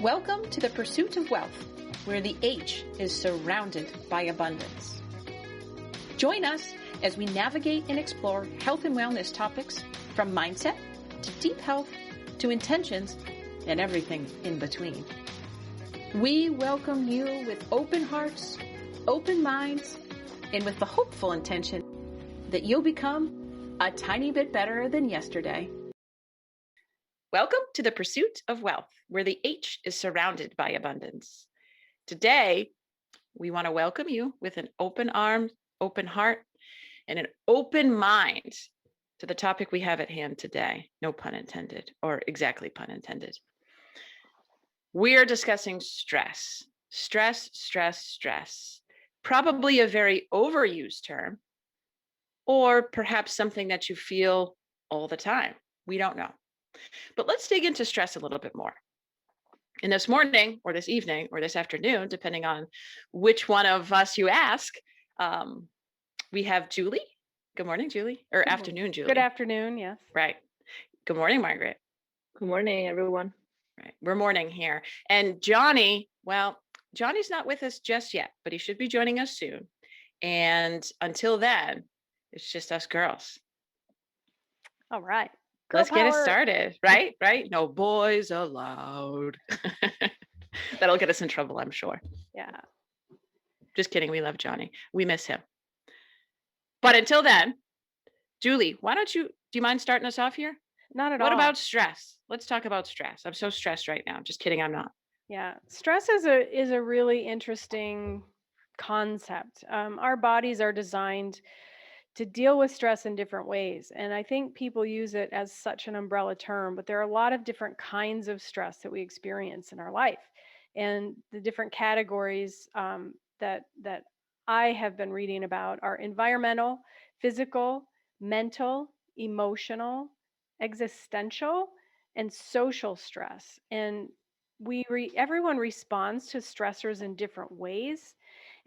Welcome to the Pursuit of Wealth, where the H is surrounded by abundance. Join us as we navigate and explore health and wellness topics from mindset to deep health to intentions and everything in between. We welcome you with open hearts, open minds, and with the hopeful intention that you'll become a tiny bit better than yesterday. Welcome to the Pursuit of Wealth, where the H is surrounded by abundance. Today, we want to welcome you with an open arm, open heart, and an open mind to the topic we have at hand today. No pun intended, or exactly pun intended. We are discussing stress. Stress. Probably a very overused term, or perhaps something that you feel all the time. We don't know. But let's dig into stress a little bit more. And this morning, or this evening, or this afternoon, depending on which one of us you ask, we have Juli. Good morning, Juli. Or afternoon, Juli. Good afternoon, yes. Right. Good morning, Margaret. Good morning, everyone. Right. We're morning here. And Johnny, well, Johnny's not with us just yet, but he should be joining us soon. And until then, it's just us girls. All right. Let's get it started, right? No boys allowed. That'll get us in trouble, I'm sure. Yeah. Just kidding. We love Johnny. We miss him. But until then, Juli, do you mind starting us off here? Not at all. What about stress? Let's talk about stress. I'm so stressed right now. Just kidding. I'm not. Yeah. Stress is a really interesting concept. Our bodies are designed to deal with stress in different ways. And I think people use it as such an umbrella term, but there are a lot of different kinds of stress that we experience in our life. And the different categories that I have been reading about are environmental, physical, mental, emotional, existential, and social stress. And everyone responds to stressors in different ways.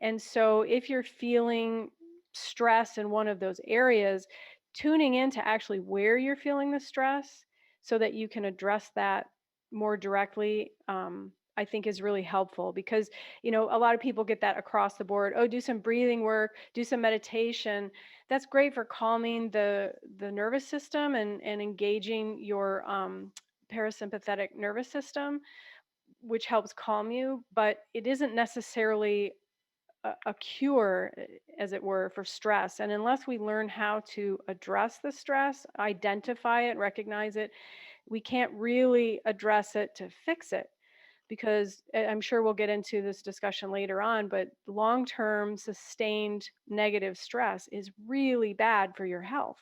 And so if you're feeling stress in one of those areas, tuning into actually where you're feeling the stress so that you can address that more directly, I think is really helpful because, a lot of people get that across the board. Oh, do some breathing work, do some meditation. That's great for calming the nervous system and engaging your parasympathetic nervous system, which helps calm you, but it isn't necessarily a cure, as it were, for stress. And unless we learn how to address the stress, identify it, recognize it, we can't really address it to fix it. Because I'm sure we'll get into this discussion later on, but long-term sustained negative stress is really bad for your health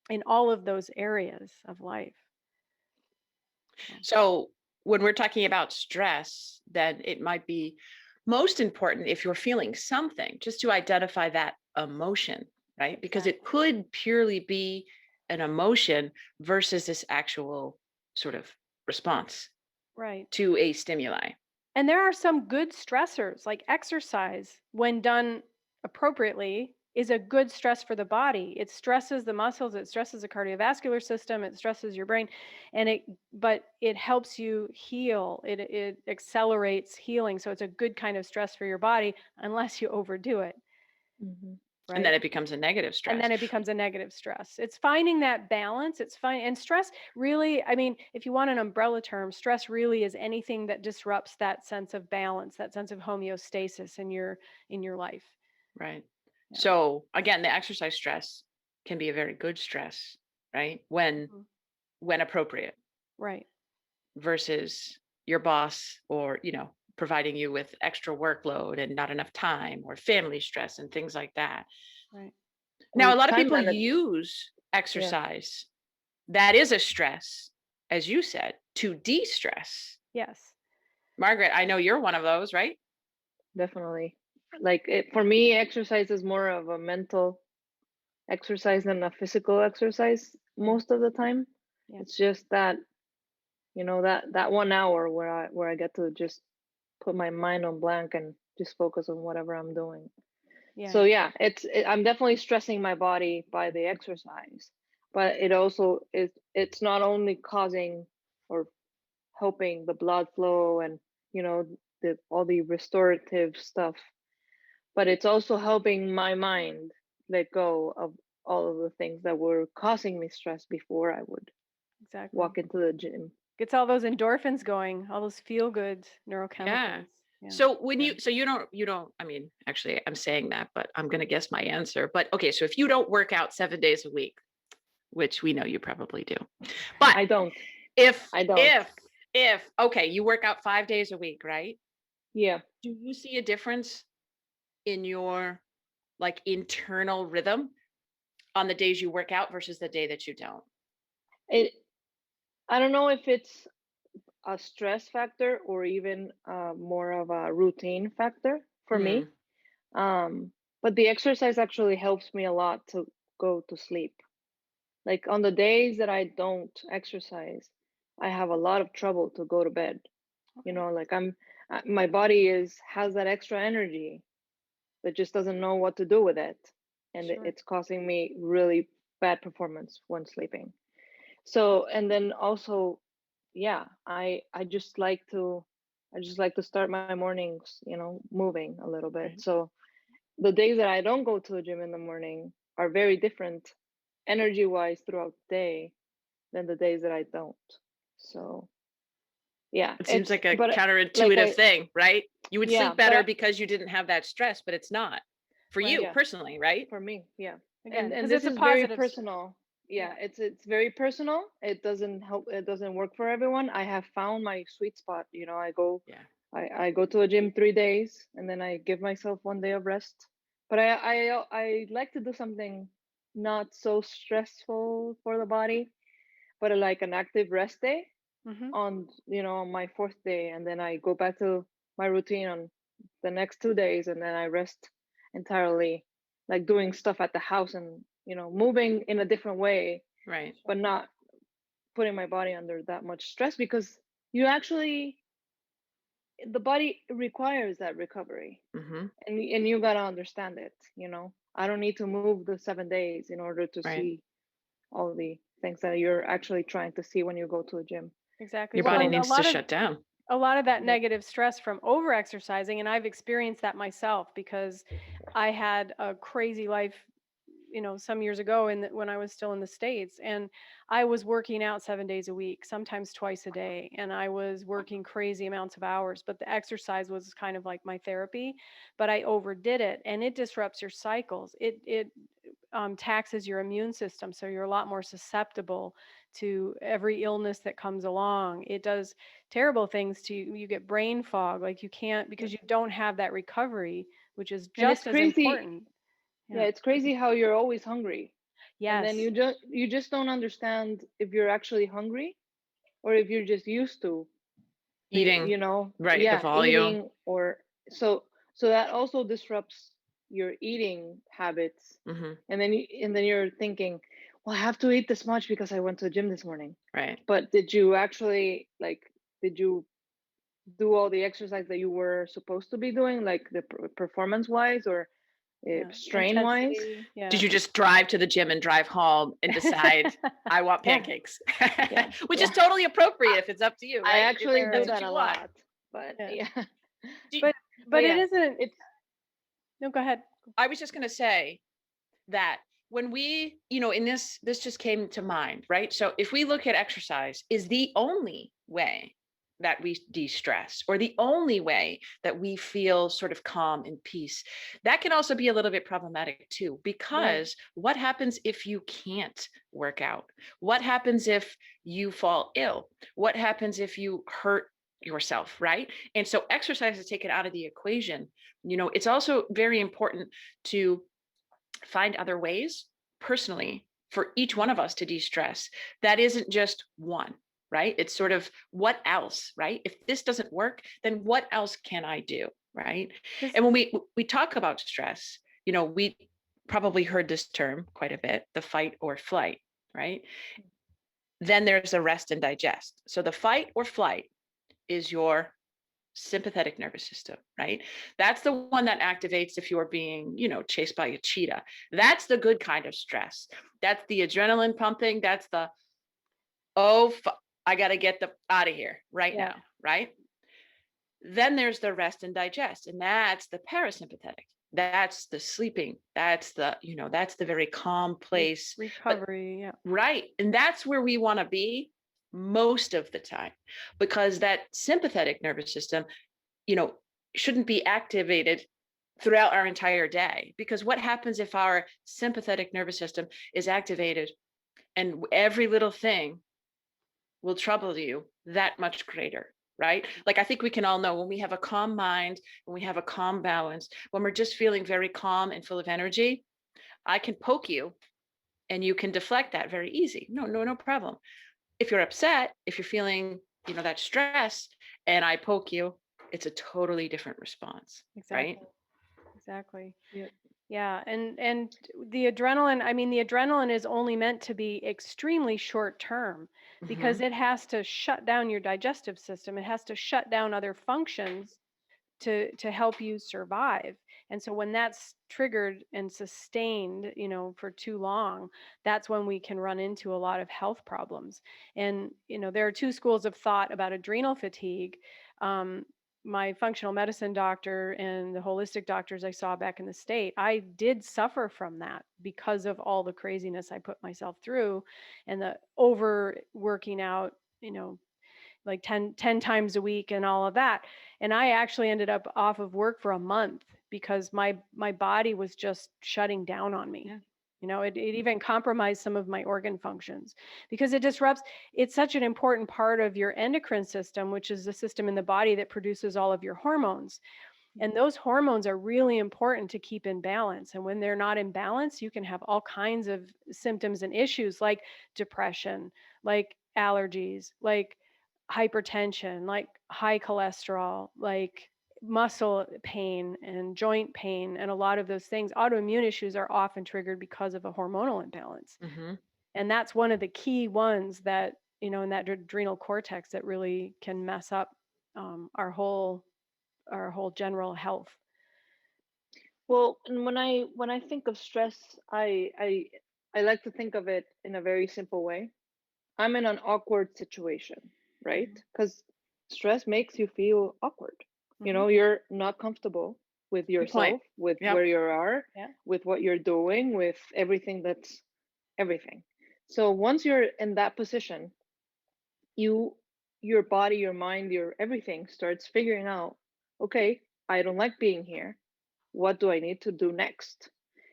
in all of those areas of life. So when we're talking about stress, then it might be most important if you're feeling something, just to identify that emotion, right? Because it could purely be an emotion versus this actual sort of response to a stimuli. And there are some good stressors, like exercise, when done appropriately, is a good stress for the body. It stresses the muscles, it stresses the cardiovascular system, it stresses your brain, but it helps you heal. It accelerates healing. So it's a good kind of stress for your body unless you overdo it. Mm-hmm. Right? And then it becomes a negative stress. It's finding that balance. It's fine. And stress really, if you want an umbrella term, stress really is anything that disrupts that sense of balance, that sense of homeostasis in your life. Right. Yeah. So again, the exercise stress can be a very good stress, right? When appropriate. Right. Versus your boss or, providing you with extra workload and not enough time, or family stress and things like that. Right. Now, a lot of people use exercise. Yeah. That is a stress, as you said, to de-stress. Yes. Margaret, I know you're one of those, right? Definitely. For me, exercise is more of a mental exercise than a physical exercise most of the time. Yeah. It's just that, that 1 hour where I get to just put my mind on blank and just focus on whatever I'm doing. Yeah. So yeah, I'm definitely stressing my body by the exercise, but it also it's not only causing or helping the blood flow and, you know, all the restorative stuff. But it's also helping my mind let go of all of the things that were causing me stress before I would Exactly. walk into the gym. Gets all those endorphins going, all those feel good neurochemicals. Yeah. Yeah. So when you don't, I mean, actually I'm saying that, but I'm going to guess my answer. But okay, so if you don't work out 7 days a week, which we know you probably do, but I don't. if okay, you work out 5 days a week, right? Yeah. Do you see a difference in your like internal rhythm on the days you work out versus the day that you don't? I don't know if it's a stress factor or even more of a routine factor for me. But the exercise actually helps me a lot to go to sleep. Like on the days that I don't exercise, I have a lot of trouble to go to bed. You know, like my body has that extra energy that just doesn't know what to do with it, and Sure. it's causing me really bad performance when sleeping. So, and then also, yeah, I just like to start my mornings, you know, moving a little bit. Right. So the days that I don't go to the gym in the morning are very different energy wise throughout the day than the days that I don't. So yeah, It seems like a but counterintuitive thing, right? You would yeah, sleep better because you didn't have that stress, but it's not for Right. you Yeah. personally, right? For me, yeah. Again, And 'cause this it's a is very positive personal. Yeah, it's very personal. It doesn't help, it doesn't work for everyone. I have found my sweet spot. You know, Yeah. I go to a gym 3 days and then I give myself 1 day of rest. But I like to do something not so stressful for the body, but like an active rest day Mhm. on, you know, on my 4th day, and then I go back to my routine on the next 2 days, and then I rest entirely, like doing stuff at the house and, you know, moving in a different way, Right. but not putting my body under that much stress, because you actually, the body requires that recovery, Mm-hmm. and you got to understand it, you know. I don't need to move the 7 days in order to Right. see all the things that you're actually trying to see when you go to a gym. Exactly. Your Well, body and needs to shut down. a lot of that Yep. negative stress from over exercising, and I've experienced that myself because I had a crazy life, you know, some years ago when I was still in the States, and I was working out 7 days a week, sometimes twice a day, and I was working crazy amounts of hours, but the exercise was kind of like my therapy, but I overdid it, and it disrupts your cycles. It taxes your immune system, so you're a lot more susceptible to every illness that comes along. It does terrible things to you. You get brain fog, like you can't, because you don't have that recovery, which is And it's just as crazy. important. Yeah, it's crazy how you're always hungry. And then Yes. you just don't understand if you're actually hungry or if you're just used to Eating, you know, right, the volume. eating, or so that also disrupts your eating habits. Mm-hmm. And then you're thinking, well, I have to eat this much because I went to the gym this morning. Right. But did you actually, like, did you do all the exercise that you were supposed to be doing, like the performance wise or strain wise? Intensity. Yeah. Did you just drive to the gym and drive home and decide I want Yeah. pancakes? Yeah. Which Yeah. is totally appropriate if it's up to you, right? I actually That's do what that you a want. lot, but Yeah. yeah. But yeah, it isn't. it's No, go ahead. I was just going to say that when we, in this just came to mind, right? So if we look at exercise is the only way that we de-stress, or the only way that we feel sort of calm and peace, that can also be a little bit problematic too, because what happens if you can't work out? What happens if you fall ill? What happens if you hurt yourself, right? And so exercise is taken out of the equation. It's also very important to find other ways personally for each one of us to de-stress. That isn't just one, right? It's sort of what else, right? If this doesn't work, then what else can I do, right? And when we talk about stress, we probably heard this term quite a bit, the fight or flight, right? Then there's the rest and digest. So the fight or flight is your sympathetic nervous system, right? That's the one that activates if you're being, chased by a cheetah. That's the good kind of stress. That's the adrenaline pumping. That's the, I got to get the out of here right Yeah. now, right? Then there's the rest and digest, and that's the parasympathetic. That's the sleeping. That's the, that's the very calm place. Recovery, yeah. Right. And that's where we want to be most of the time, because that sympathetic nervous system, shouldn't be activated throughout our entire day. Because what happens if our sympathetic nervous system is activated and every little thing will trouble you that much greater, right? Like, I think we can all know when we have a calm mind, when we have a calm balance, when we're just feeling very calm and full of energy, I can poke you and you can deflect that very easy. No problem. If you're upset, if you're feeling, that stress, and I poke you, it's a totally different response, Exactly. right? Exactly. Yep. Yeah, and the adrenaline, I mean, the adrenaline is only meant to be extremely short term because Mhm. it has to shut down your digestive system. It has to shut down other functions to help you survive. And so when that's triggered and sustained, for too long, that's when we can run into a lot of health problems. And there are two schools of thought about adrenal fatigue. My functional medicine doctor and the holistic doctors I saw back in the state, I did suffer from that because of all the craziness I put myself through and the overworking out, like 10 times a week and all of that. And I actually ended up off of work for a month because my body was just shutting down on me. Yeah. It even compromised some of my organ functions because it disrupts, it's such an important part of your endocrine system, which is the system in the body that produces all of your hormones. And those hormones are really important to keep in balance. And when they're not in balance, you can have all kinds of symptoms and issues like depression, like allergies, like hypertension, like high cholesterol, like muscle pain and joint pain. And a lot of those things, autoimmune issues are often triggered because of a hormonal imbalance. Mhm. And that's one of the key ones that, in that adrenal cortex that really can mess up our whole general health. Well, and when I think of stress, I like to think of it in a very simple way. I'm in an awkward situation, right? Because stress makes you feel awkward. Mhm. You're not comfortable with Good point. yourself, with Yep. where you are, Yeah. with what you're doing, with everything that's everything. So once you're in that position, your body, your mind, your everything starts figuring out, okay, I don't like being here. What do I need to do next?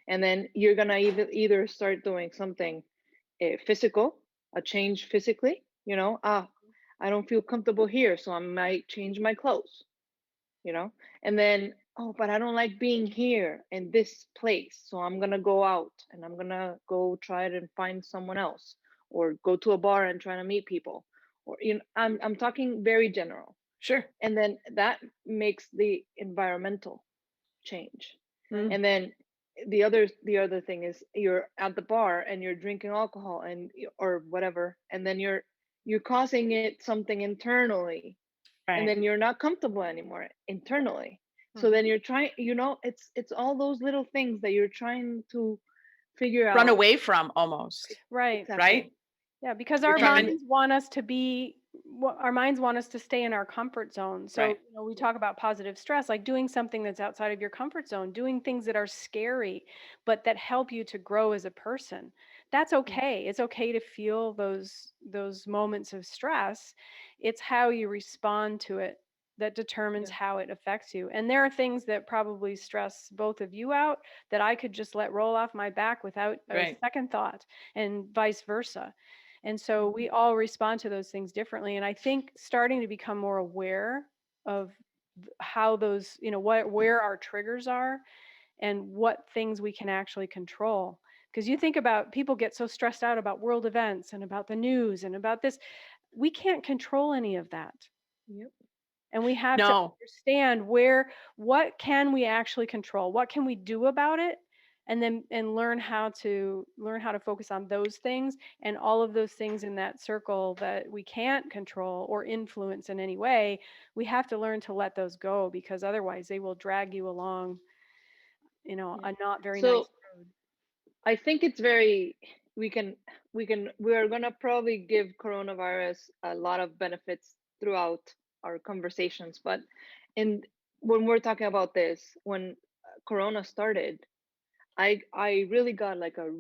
And then you're gonna either start doing something physical, a change physically, I don't feel comfortable here, so I might change my clothes, and then, oh, but I don't like being here in this place, so I'm gonna go out and I'm gonna go try to find someone else, or go to a bar and try to meet people, or I'm talking very general. Sure. And then that makes the environmental change. Mm. And then the other thing is you're at the bar and you're drinking alcohol or whatever, and then you're causing it something internally, and Right. then you're not comfortable anymore internally. So Mhm. then you're trying, it's all those little things that you're trying to figure Run out. away from almost, Right. Exactly. right? Yeah, because You're our trying. minds want us to be our minds want us to stay in our comfort zone. So, Right. we talk about positive stress, like doing something that's outside of your comfort zone, doing things that are scary, but that help you to grow as a person. That's okay. It's okay to feel those moments of stress. It's how you respond to it that determines Yeah. how it affects you. And there are things that probably stress both of you out that I could just let roll off my back without a Right. second thought, and vice versa. And so we all respond to those things differently. And I think starting to become more aware of how those, where our triggers are and what things we can actually control. Because you think about people get so stressed out about world events and about the news and about this. We can't control any of that. Yep. And we have to No. understand what can we actually control? What can we do about it? And learn how to focus on those things, and all of those things in that circle that we can't control or influence in any way. We have to learn to let those go, because otherwise they will drag you along, Yeah. a not very nice So road. I think it's very we are gonna probably give coronavirus a lot of benefits throughout our conversations, but in when we're talking about this, when Corona started, I really got like a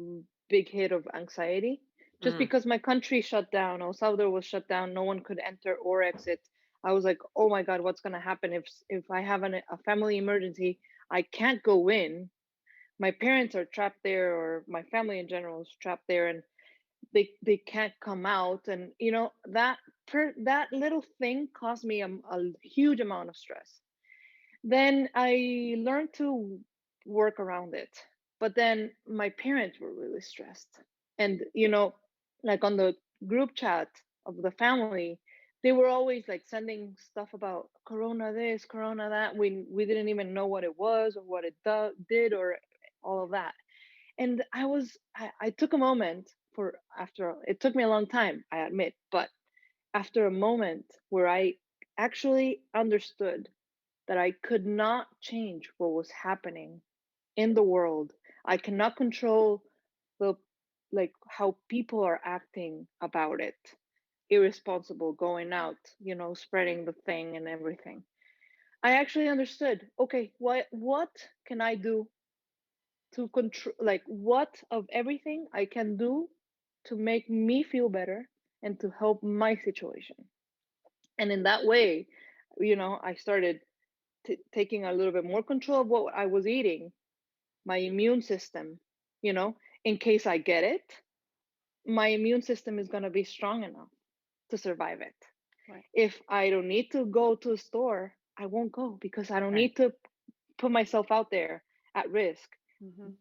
big hit of anxiety just Mm. because my country shut down. El Salvador was shut down. No one could enter or exit. I was like, oh my God, what's gonna happen if I have a family emergency? I can't go in. My parents are trapped there, or my family in general is trapped there, and they can't come out. And that little thing caused me a huge amount of stress. Then I learned to work around it. But then my parents were really stressed. And, like on the group chat of the family, they were always like sending stuff about Corona this, Corona that. We didn't even know what it was or what it did or all of that. And I took a moment for after it took me a long time, I admit, but after a moment where I actually understood that I could not change what was happening in the world. I cannot control the like how people are acting about it. Irresponsible, going out, spreading the thing and everything. I actually understood, okay, what can I do to control, like what of everything I can do to make me feel better and to help my situation. And in that way, I started taking a little bit more control of what I was eating, my immune system, in case I get it, my immune system is going to be strong enough to survive it. Right. If I don't need to go to the store, I won't go because I don't Right. need to put myself out there at risk Mm-hmm.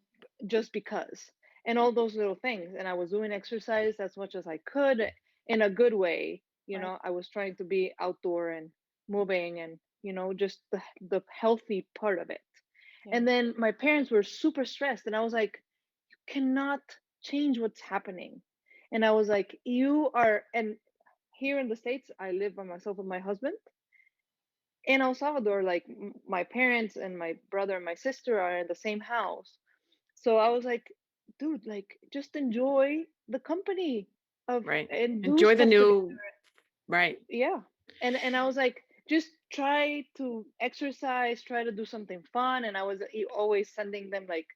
just because. And all those little things. And I was doing exercise as much as I could in a good way. Right. I was trying to be outdoor and moving and, just the healthy part of it. Yeah. And then my parents were super stressed. And I was like, you cannot change what's happening. And I was like, and here in the States, I live by myself with my husband. In El Salvador, like my parents and my brother and my sister are in the same house. So I was like, dude, like just enjoy the company of Right. and do Enjoy the stuff together. new, right. Yeah. And I was like, just try to exercise, try to do something fun. And I was always sending them like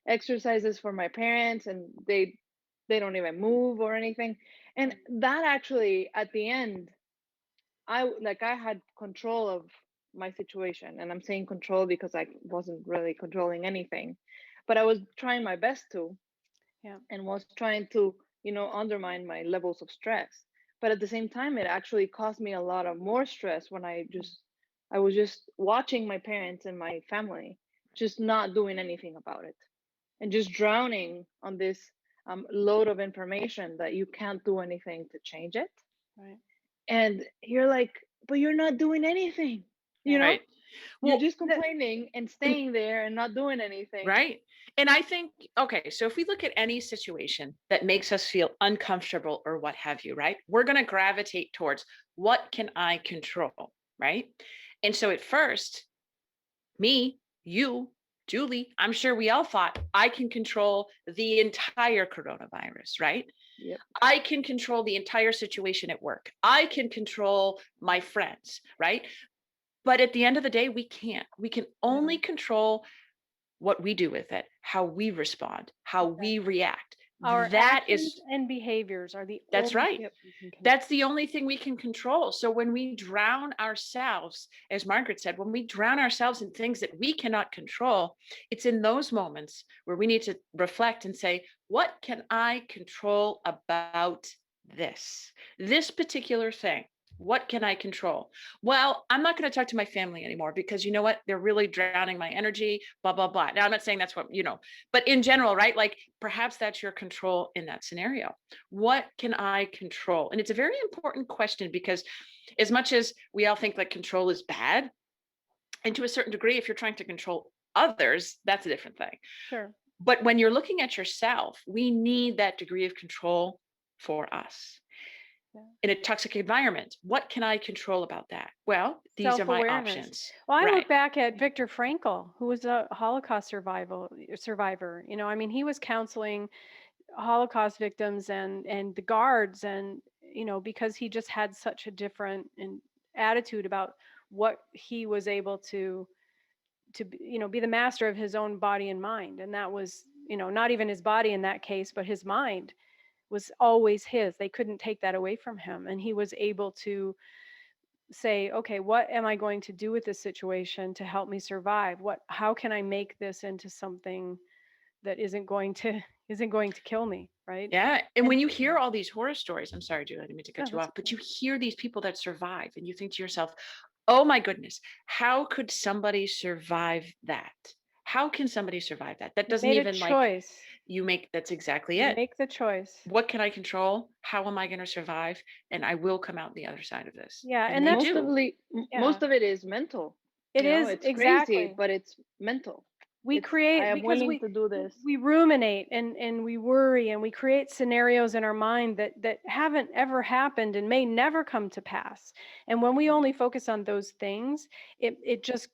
exercises for my parents, and they don't even move or anything. And that actually at the end, I had control of my situation. And I'm saying control because I wasn't really controlling anything, but I was trying my best to. Yeah. And was trying to, undermine my levels of stress. But at the same time, it actually caused me a lot of more stress when I was just watching my parents and my family just not doing anything about it and just drowning on this load of information that you can't do anything to change it. Right. And you're like, but you're not doing anything, you know? Right. You're Well, just complaining and and staying there and not doing anything. right. And I think, okay, so if we look at any situation that makes us feel uncomfortable or what have you, right, we're going to gravitate towards what can I control, right? And so at first, me, you, Julie, I'm sure we all thought I can control the entire coronavirus, right? Yep. I can control the entire situation at work. I can control my friends, right? But at the end of the day, we can't. We can only control what we do with it, how we respond, how we react. Our That actions is, and behaviors are the that's only right. thing we can control. That's the only thing we can control. So when we drown ourselves, as Margaret said, when we drown ourselves in things that we cannot control, it's in those moments where we need to reflect and say, what can I control about this particular thing? What can I control? Well, I'm not going to talk to my family anymore because you know what? They're really drowning my energy, blah, blah, blah. Now, I'm not saying that's what, but in general, right? Like perhaps that's your control in that scenario. What can I control? And it's a very important question because as much as we all think that control is bad, and to a certain degree, if you're trying to control others, that's a different thing. Sure. But when you're looking at yourself, we need that degree of control for us. In a toxic environment, what can I control about that? Well, these are my Self-awareness. options. Well, I Right. look back at Viktor Frankl, who was a Holocaust survivor. I mean, he was counseling Holocaust victims and the guards, and because he just had such a different attitude about what he was able to be the master of his own body and mind. And that was, not even his body in that case, but his mind was always his. They couldn't take that away from him. And he was able to say, okay, what am I going to do with this situation to help me survive? How can I make this into something that isn't going to kill me, right? Yeah. And when you hear all these horror stories, I'm sorry, Julie, I didn't mean to cut you off, but okay. you hear these people that survive and you think to yourself, oh my goodness, how could somebody survive that? How can somebody survive that? That doesn't Made a even choice. that's exactly You it. make the choice. What can I control? How am I going to survive? And I will come out the other side of this. Yeah, And and they that's do. most of it is mental. It is It's exactly crazy, but it's mental. we I create am because willing to do this. we ruminate and we worry and we create scenarios in our mind that haven't ever happened and may never come to pass. And when we only focus on those things, it just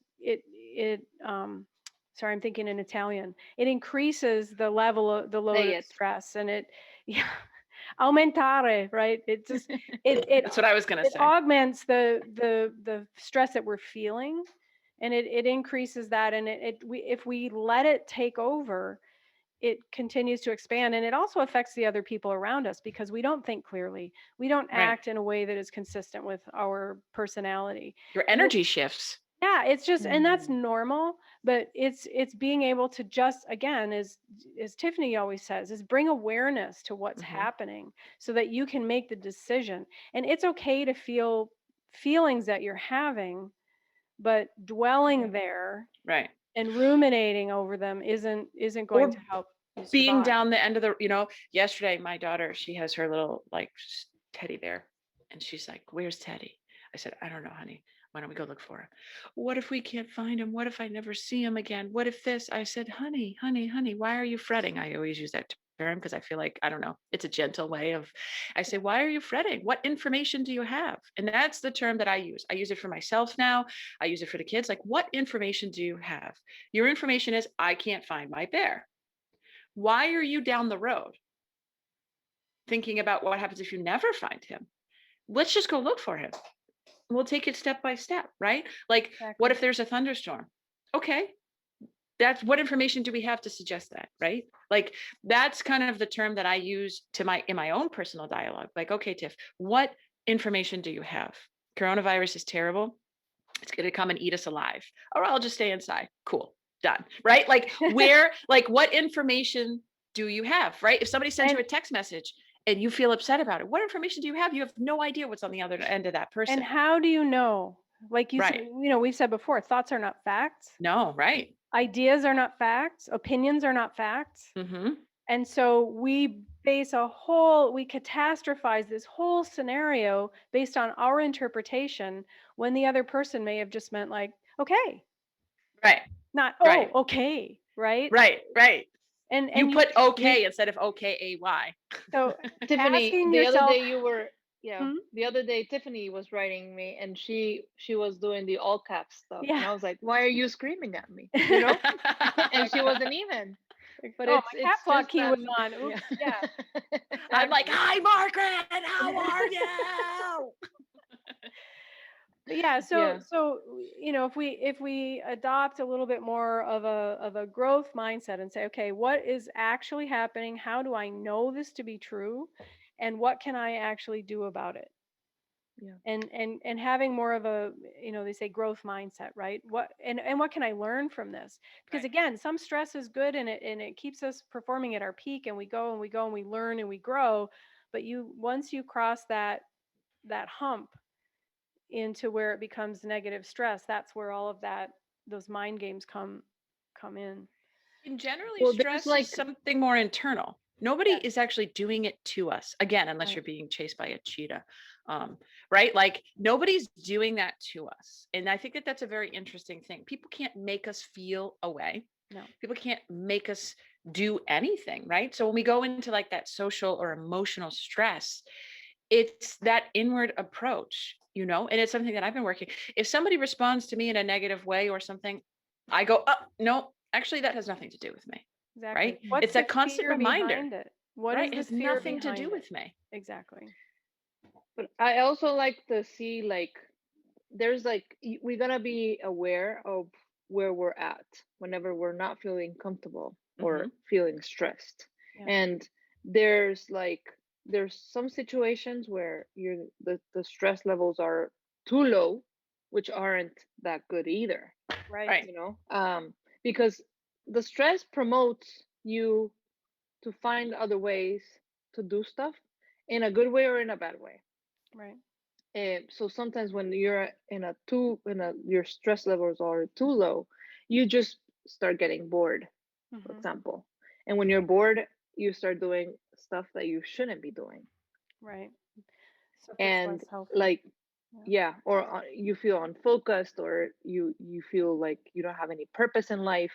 sorry, I'm thinking in Italian. It increases the load Say of it. stress, and yeah, aumentare, right? It just it That's what I was going to say. augments the stress that we're feeling, and it increases that, and if we let it take over, it continues to expand, and it also affects the other people around us because we don't think clearly. We don't act in a way that is consistent with our personality. Your energy shifts. Yeah, it's just, and that's normal, but it's being able to just, again, as Tiffany always says, is bring awareness to what's happening so that you can make the decision. And it's okay to feel feelings that you're having, but dwelling there and ruminating over them isn't going to help you being survive. down the end of the, yesterday, my daughter, she has her little teddy bear, and she's like, where's Teddy? I said, I don't know, honey. Why don't we go look for him? What if we can't find him? What if I never see him again? What if this? I said, honey, why are you fretting? I always use that term because I feel like, I don't know, it's a gentle way of, I say, why are you fretting? What information do you have? And that's the term that I use. I use it for myself now. I use it for the kids. Like, what information do you have? Your information is, I can't find my bear. Why are you down the road thinking about what happens if you never find him? Let's just go look for him. We'll take it step by step, right? Like, what if there's a thunderstorm? Okay. That's what information do we have to suggest that, right? Like, that's kind of the term that I use in my own personal dialogue. Like, okay, Tiff, what information do you have? Coronavirus is terrible. It's going to come and eat us alive. Or I'll just stay inside. Cool. Done. Right? Like, what information do you have? Right? If somebody sends you a text message and you feel upset about it, what information do you have? You have no idea what's on the other end of that person. And how do you know? Like you said, we've said before, thoughts are not facts. No, right. Ideas are not facts. Opinions are not facts. And so we catastrophize this whole scenario based on our interpretation when the other person may have just meant like, okay. Right. Not, okay. Right. Right. And you put okay instead of OKAY. So Tiffany, the other day Tiffany was writing me, and she was doing the all caps stuff. Yeah. And I was like, why are you screaming at me? And she wasn't even. But my caps lock key was on. Oops, yeah. I'm like, hi Margaret, how are you? Yeah, so if we adopt a little bit more of a growth mindset and say, okay, what is actually happening? How do I know this to be true? And what can I actually do about it? Yeah. And having more of a, they say growth mindset, right? What can I learn from this? Because again, some stress is good and it keeps us performing at our peak, and we go and we learn and we grow. But once you cross that hump into where it becomes negative stress, that's where all of those mind games come in. And generally, stress is something more internal. Nobody is actually doing it to us, again, unless you're being chased by a cheetah, right? Like, nobody's doing that to us. And I think that that's a very interesting thing. People can't make us feel a way. No. People can't make us do anything, right? So when we go into like that social or emotional stress, it's that inward approach, and it's something that I've been working. If somebody responds to me in a negative way or something, I go, oh, no, actually, that has nothing to do with me. Exactly. Right? It's that constant reminder. What right? is It has the fear nothing to behind do it? with me. Exactly. But I also like to see, like, there's like, we're gonna be aware of where we're at whenever we're not feeling comfortable or feeling stressed. Yeah. And there's some situations where the stress levels are too low, which aren't that good either. Right. You know, because the stress promotes you to find other ways to do stuff in a good way or in a bad way. Right. So sometimes when you're your stress levels are too low, you just start getting bored, for example. And when you're bored, you start doing stuff that you shouldn't be doing. Right. So it feels And less healthy. like, Yeah. or you feel unfocused, or you feel like you don't have any purpose in life,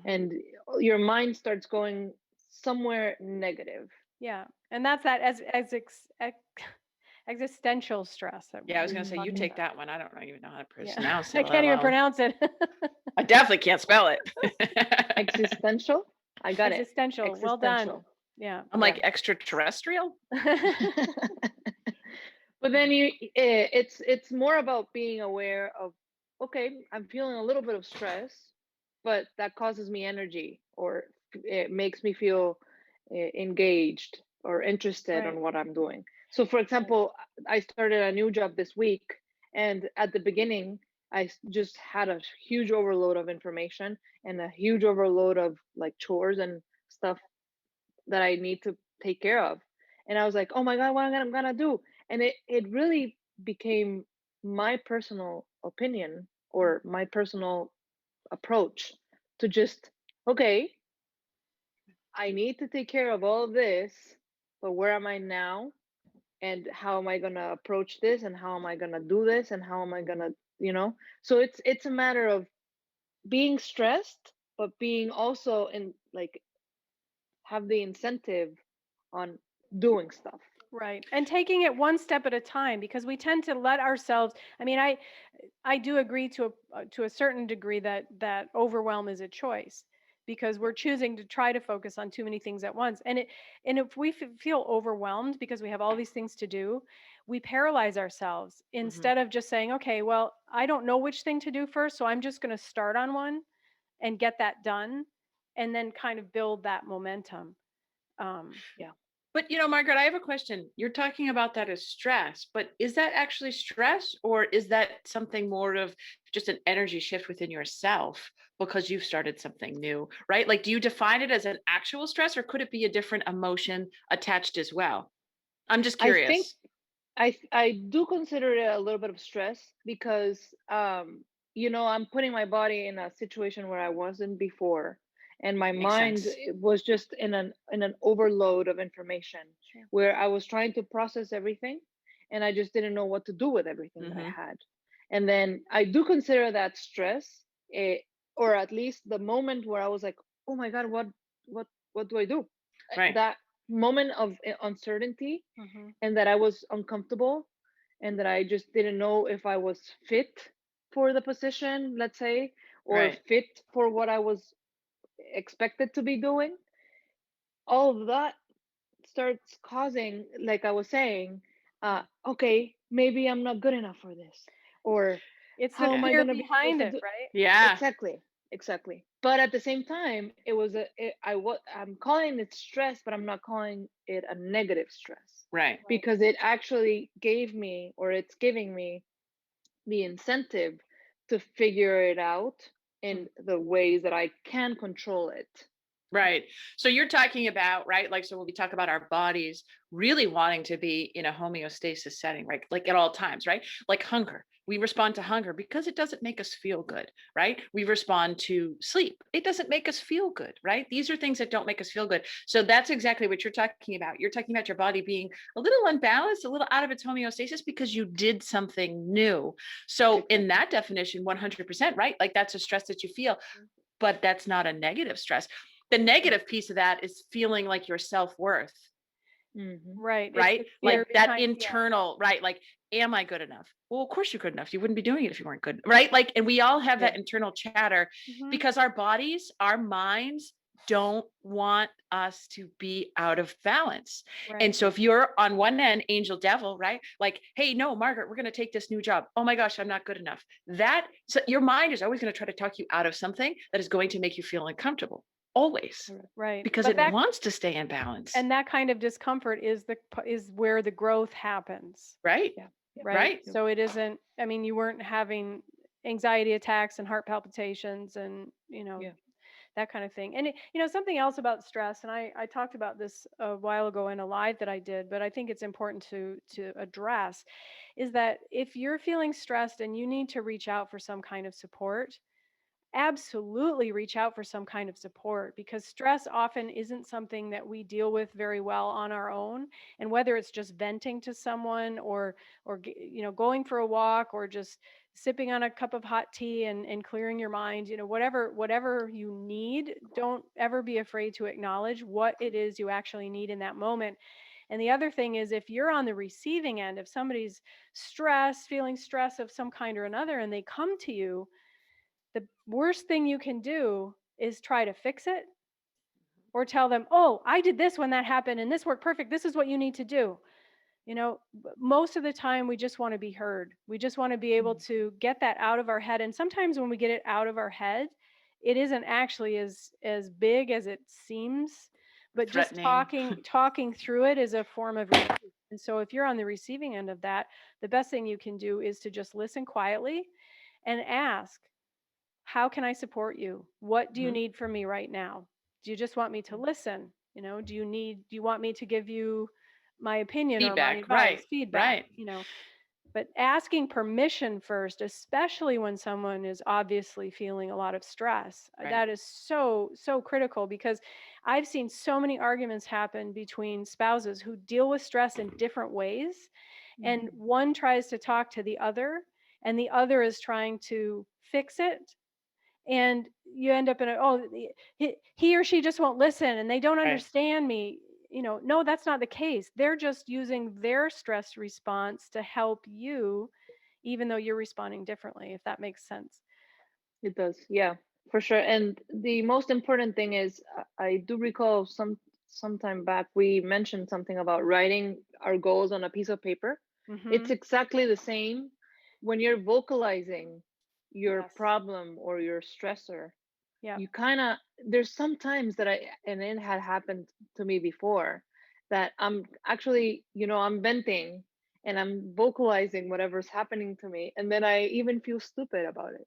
and your mind starts going somewhere negative. Yeah. And that's that existential stress. Yeah, I was going to say, you take that one. I don't even know how to pronounce it. I can't even pronounce it. I definitely can't spell it. Existential. I got it. Existential. Well done. Yeah. I'm like extraterrestrial. But then it's more about being aware of, okay, I'm feeling a little bit of stress, but that causes me energy, or it makes me feel engaged or interested on what I'm doing. So for example, I started a new job this week, and at the beginning I just had a huge overload of information and a huge overload of like chores and stuff that I need to take care of. And I was like, oh my God, what am I gonna do? And it really became my personal opinion or my personal approach to just, okay, I need to take care of all of this, but where am I now? And how am I gonna approach this? And how am I gonna do this? And how am I gonna, So it's a matter of being stressed, but being also in like have the incentive on doing stuff. Right. And taking it one step at a time, because we tend to let ourselves, I mean, I do agree to a certain degree that overwhelm is a choice, because we're choosing to try to focus on too many things at once. And if we feel overwhelmed because we have all these things to do, we paralyze ourselves instead of just saying, okay, well, I don't know which thing to do first, so I'm just going to start on one and get that done, and then kind of build that momentum. Yeah. But, Margaret, I have a question. You're talking about that as stress, but is that actually stress, or is that something more of just an energy shift within yourself because you've started something new, right? Like, do you define it as an actual stress, or could it be a different emotion attached as well? I'm just curious. I think I do consider it a little bit of stress because, I'm putting my body in a situation where I wasn't before. And my mind was just in an overload of information where I was trying to process everything, and I just didn't know what to do with everything that I had. And then I do consider that stress, or at least the moment where I was like, oh my God, what do I do? Right. That moment of uncertainty, and that I was uncomfortable, and that I just didn't know if I was fit for the position, let's say, or fit for what I was expected to be doing. All of that starts causing, like I was saying, okay, maybe I'm not good enough for this, or it's how the am I fear going to be behind able to it, right? Yeah. Exactly. But at the same time, I'm calling it stress, but I'm not calling it a negative stress, right? Because it actually gave me, or it's giving me, the incentive to figure it out in the ways that I can control it. Right. So you're talking about, right? Like, so when we talk about our bodies really wanting to be in a homeostasis setting, right? Like at all times, right? Like hunger. We respond to hunger because it doesn't make us feel good, right? We respond to sleep. It doesn't make us feel good, right? These are things that don't make us feel good. So that's exactly what you're talking about. You're talking about your body being a little unbalanced, a little out of its homeostasis because you did something new. So in that definition, 100%, right? Like that's a stress that you feel, but that's not a negative stress. The negative piece of that is feeling like your self-worth. Right. Like that internal, right? Like, am I good enough? Well, of course you're good enough. You wouldn't be doing it if you weren't good, right? Like, and we all have that internal chatter because our bodies, our minds don't want us to be out of balance. Right. And so if you're on one end, angel devil, right? Like, hey, no, Margaret, we're going to take this new job. Oh my gosh, I'm not good enough. So your mind is always going to try to talk you out of something that is going to make you feel uncomfortable. Always. Right. Because it wants to stay in balance. And that kind of discomfort is where the growth happens. Right. Yeah. Right. So it isn't, I mean, you weren't having anxiety attacks and heart palpitations and, that kind of thing. And, something else about stress, and I talked about this a while ago in a live that I did, but I think it's important to address, is that if you're feeling stressed and you need to reach out for some kind of support, absolutely reach out for some kind of support, because stress often isn't something that we deal with very well on our own. And whether it's just venting to someone or going for a walk or just sipping on a cup of hot tea and clearing your mind, whatever you need, don't ever be afraid to acknowledge what it is you actually need in that moment. And the other thing is, if you're on the receiving end, if somebody's feeling stress of some kind or another, and they come to you, the worst thing you can do is try to fix it or tell them, oh, I did this when that happened and this worked perfect. This is what you need to do. Most of the time we just want to be heard. We just want to be able to get that out of our head. And sometimes when we get it out of our head, it isn't actually as big as it seems, but just talking through it is a form of relief. And so if you're on the receiving end of that, the best thing you can do is to just listen quietly and ask, how can I support you? What do you need from me right now? Do you just want me to listen? Do you want me to give you my opinion feedback, or my advice? Feedback, right. But asking permission first, especially when someone is obviously feeling a lot of stress, that is so, so critical, because I've seen so many arguments happen between spouses who deal with stress in different ways. And one tries to talk to the other, and the other is trying to fix it. And you end up he or she just won't listen and they don't understand me. No, that's not the case. They're just using their stress response to help you, even though you're responding differently, if that makes sense. It does. Yeah, for sure. And the most important thing is, I do recall some time back we mentioned something about writing our goals on a piece of paper. It's exactly the same when you're vocalizing your problem or your stressor. You kind of, there's sometimes that and it had happened to me before, that I'm actually, I'm venting and I'm vocalizing whatever's happening to me, and then I even feel stupid about it,